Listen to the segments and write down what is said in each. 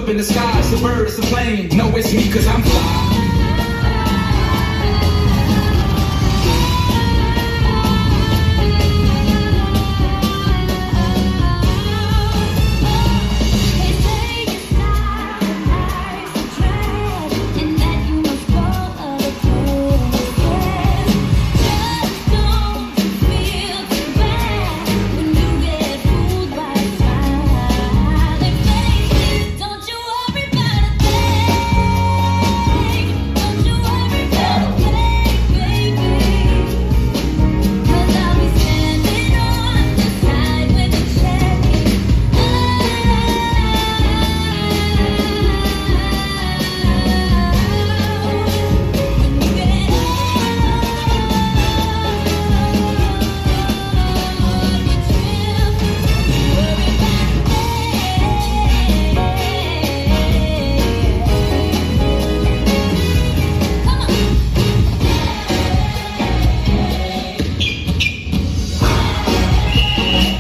in the sky, it's a bird, it's a plane. No, it's me, cause I'm fly.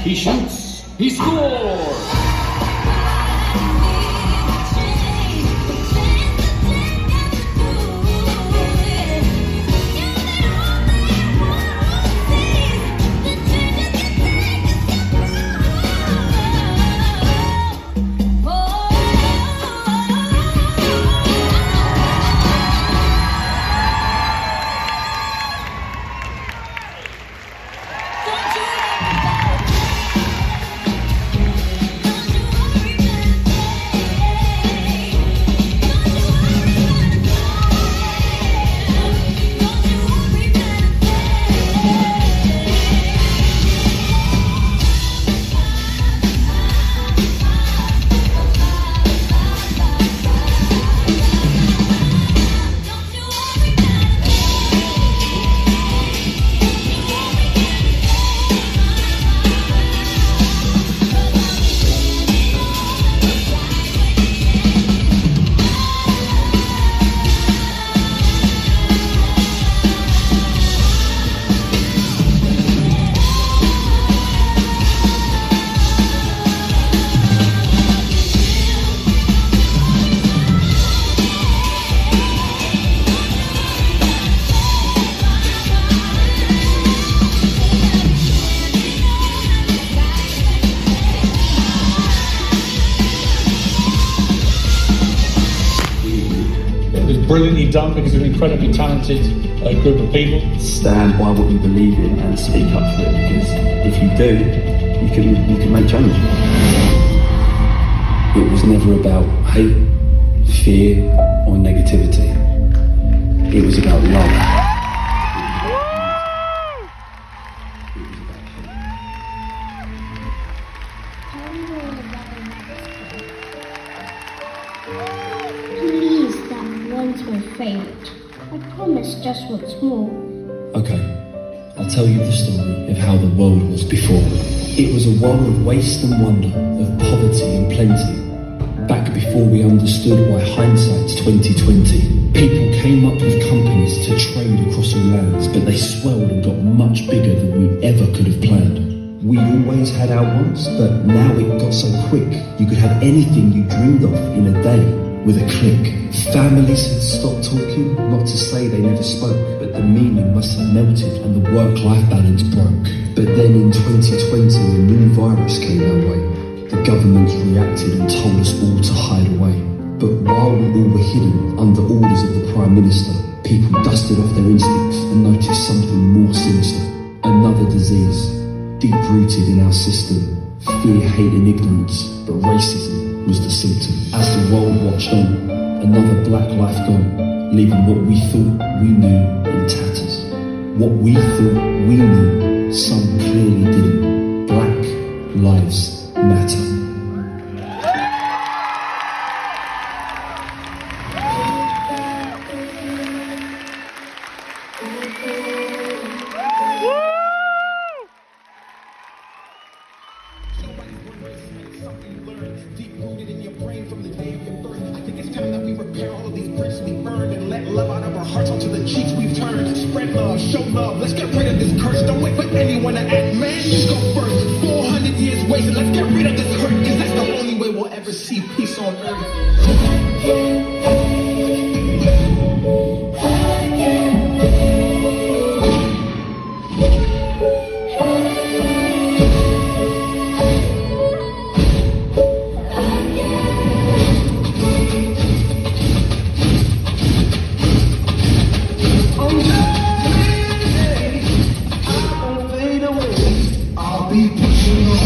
He shoots. He scores. Brilliantly done because of an incredibly talented group of people. Stand by what you believe in and speak up for it, because if you do, you can make change. It was never about hate, fear or negativity. It was about love. Please, that one's my favourite. I promise just once more. Okay, I'll tell you the story of how the world was before. It was a world of waste and wonder, of poverty and plenty. Back before we understood why hindsight's 2020. People came up with companies to trade across all lands, but they swelled and got much bigger than we ever could have planned. We always had our wants, but now it got so quick. You could have anything you dreamed of in a day with a click. Families had stopped talking, not to say they never spoke, but the meaning must have melted and the work-life balance broke. But then in 2020, a new virus came our way. The governments reacted and told us all to hide away. But while we all were hidden under orders of the Prime Minister, people dusted off their instincts and noticed something more sinister. Another disease, deep-rooted in our system. Fear, hate and ignorance, but racism was the symptom. As the world watched on, another black life gone, leaving what we thought we knew in tatters. What we thought we knew, some clearly didn't. Black lives matter. Deep-rooted in your brain from the day of your birth. I think it's time that we repair all of these bricks we burned and let love out of our hearts onto the cheeks we've turned. Spread love, show love, let's get rid of this curse. Don't wait for anyone to act, man, you go first. 400 years wasted, let's get rid of this hurt. we pushing on.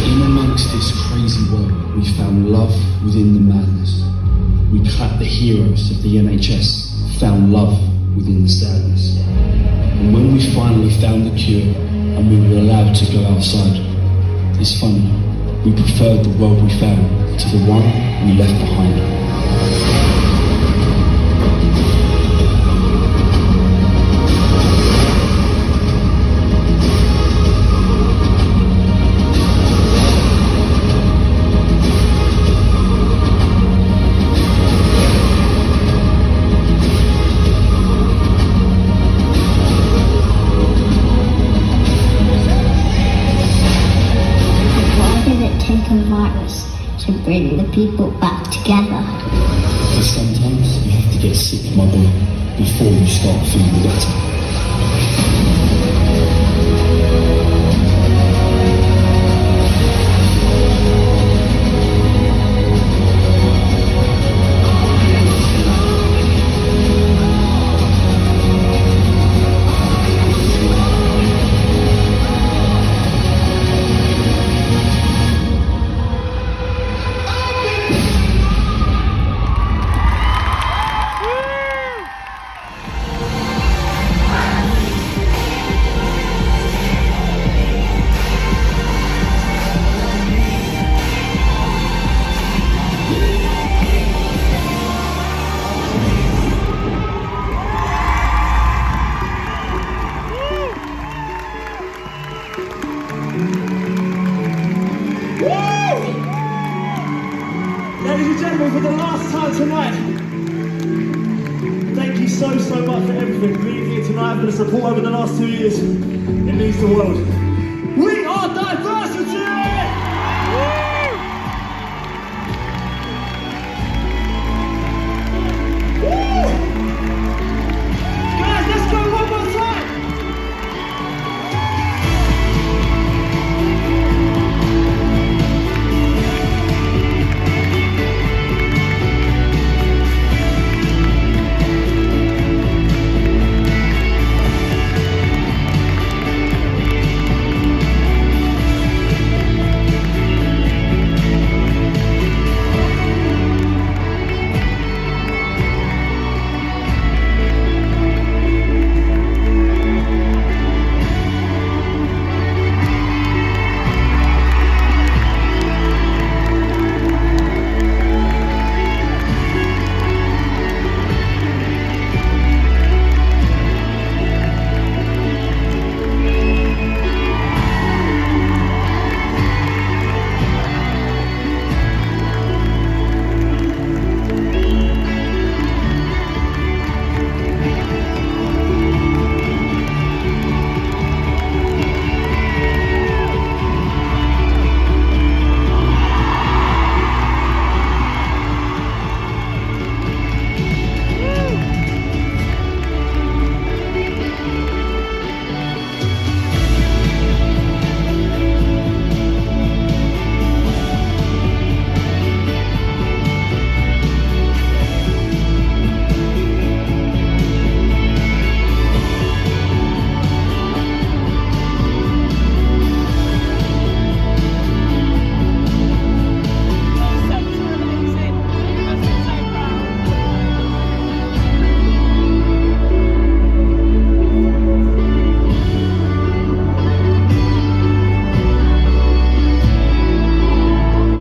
In amongst this crazy world, we found love within the madness. We clapped the heroes of the NHS, found love within the sadness. And when we finally found the cure, and we were allowed to go outside, it's funny, we preferred the world we found to the one we left behind. Why did it take a virus to bring the people back together? Because sometimes you have to get sick, my boy, before you start feeling better. Ladies and gentlemen, for the last time tonight, thank you so much for everything, for being here tonight, for the support over the last 2 years. It means the world.